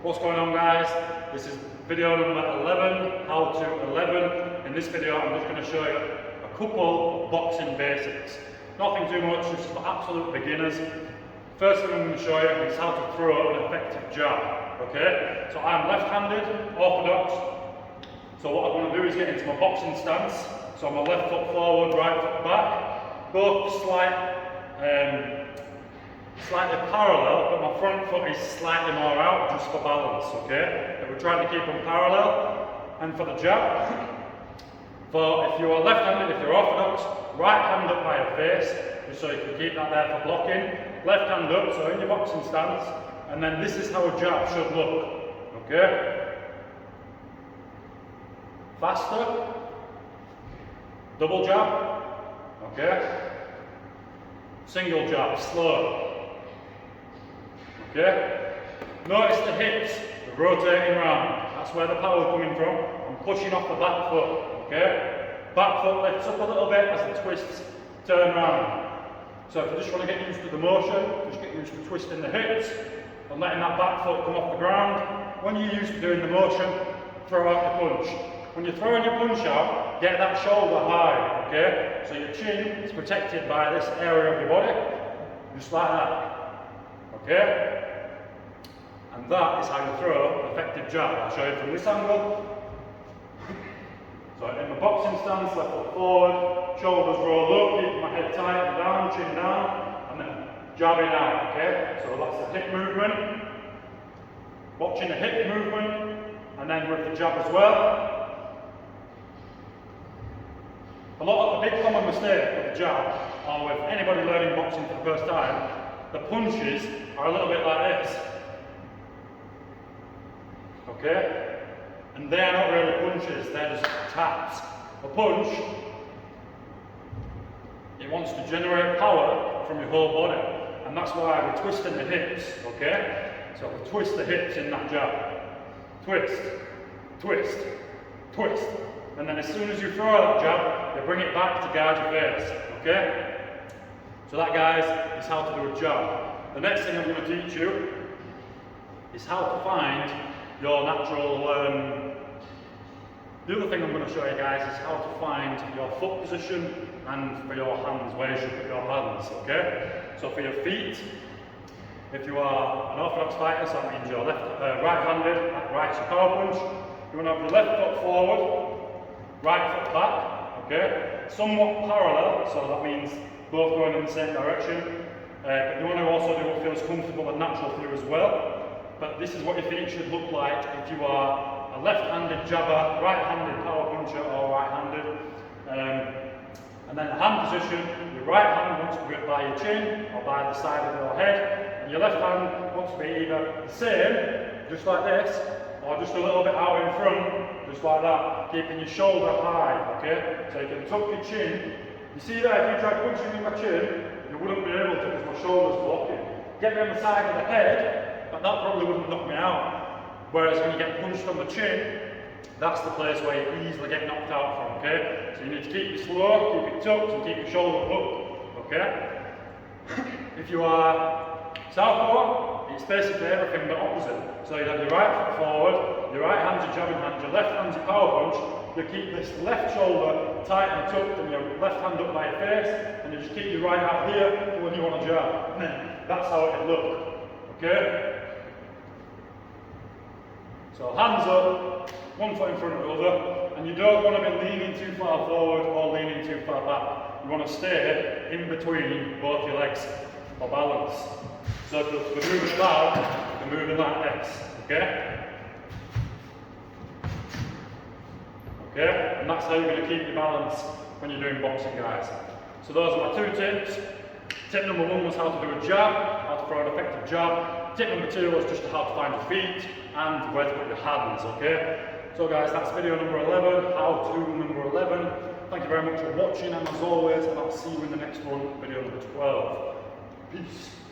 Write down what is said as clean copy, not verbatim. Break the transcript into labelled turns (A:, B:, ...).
A: What's going on, guys? This is video number 11, how to 11. In this video I'm just going to show you a couple of boxing basics. Nothing too much, just for absolute beginners. First thing I'm going to show you is how to throw an effective jab. Okay, so I'm left-handed, orthodox. So what I want to do is get into my boxing stance. So my left foot forward, right foot back, both slightly parallel, but my front foot is slightly more out just for balance, okay? But we're trying to keep them parallel. And for the jab, if you are left-handed, if you're orthodox, right hand up by your face, just so you can keep that there for blocking. Left hand up, so in your boxing stance, and then this is how a jab should look, okay? Faster, double jab, okay? Single jab, slow. Okay? Notice the hips, the rotating round. That's where the power is coming from. I'm pushing off the back foot. Okay? Back foot lifts up a little bit as the twists turn round. So if you just want to get used to the motion, just get used to twisting the hips and letting that back foot come off the ground. When you're used to doing the motion, throw out the punch. When you're throwing your punch out, get that shoulder high. Okay? So your chin is protected by this area of your body. Just like that. Okay? And that is how you throw an effective jab. I'll show you from this angle. So in my boxing stance, left foot forward, shoulders roll up, keep my head tight, down, chin down, and then jabbing out, okay? So that's the hip movement. Watching the hip movement, and then with the jab as well. The big common mistake with the jab, or with anybody learning boxing for the first time, the punches are a little bit like this. Okay? And they are not really punches, they're just taps. A punch, it wants to generate power from your whole body. And that's why we're twisting the hips, okay? So we twist the hips in that jab. Twist, twist, twist. And then as soon as you throw that jab, you bring it back to guard your face, okay? So that, guys, is how to do a jab. The next thing I'm going to teach you is how to find your natural, the other thing I'm going to show you guys is how to find your foot position and for your hands, where you should put your hands, okay? So for your feet, if you are an orthodox fighter, so that means you're right-handed, right's your power punch, you want to have your left foot forward, right foot back, okay? Somewhat parallel, so that means both going in the same direction. But you want to also do what feels comfortable and natural for you as well. But this is what your feet should look like if you are a left-handed jabber, right-handed power puncher, or right-handed. And then the hand position, your right hand wants to be by your chin or by the side of your head, and your left hand wants to be either the same, just like this, or just a little bit out in front, just like that, keeping your shoulder high, okay? So you can tuck your chin. You see there, if you try punching me in my chin, you wouldn't be able to because my shoulder's blocking. Get me on the side of the head, but that probably wouldn't knock me out. Whereas when you get punched on the chin, that's the place where you easily get knocked out from, okay? So you need to keep it slow, keep it tucked, and keep your shoulder up, okay? If you are southpaw, it's basically everything but opposite. So you have your right foot forward, your right hand's your jabbing hand, your left hand's your power punch, you keep this left shoulder tight and tucked and your left hand up by your face, and you just keep your right out here for when you want to jab. That's how it will look, okay? So hands up, one foot in front of the other, and you don't want to be leaning too far forward or leaning too far back. You want to stay in between both your legs for balance. So if you're moving about, you're moving like this, okay? Okay, and that's how you're going to keep your balance when you're doing boxing, guys. So those are my two tips. Tip number one was how to do a jab, how to throw an effective jab. Tip number two was just how to find your feet and where to put your hands, okay? So guys, that's video number 11, how to number 11. Thank you very much for watching, and as always, and I'll see you in the next one, video number 12. Peace.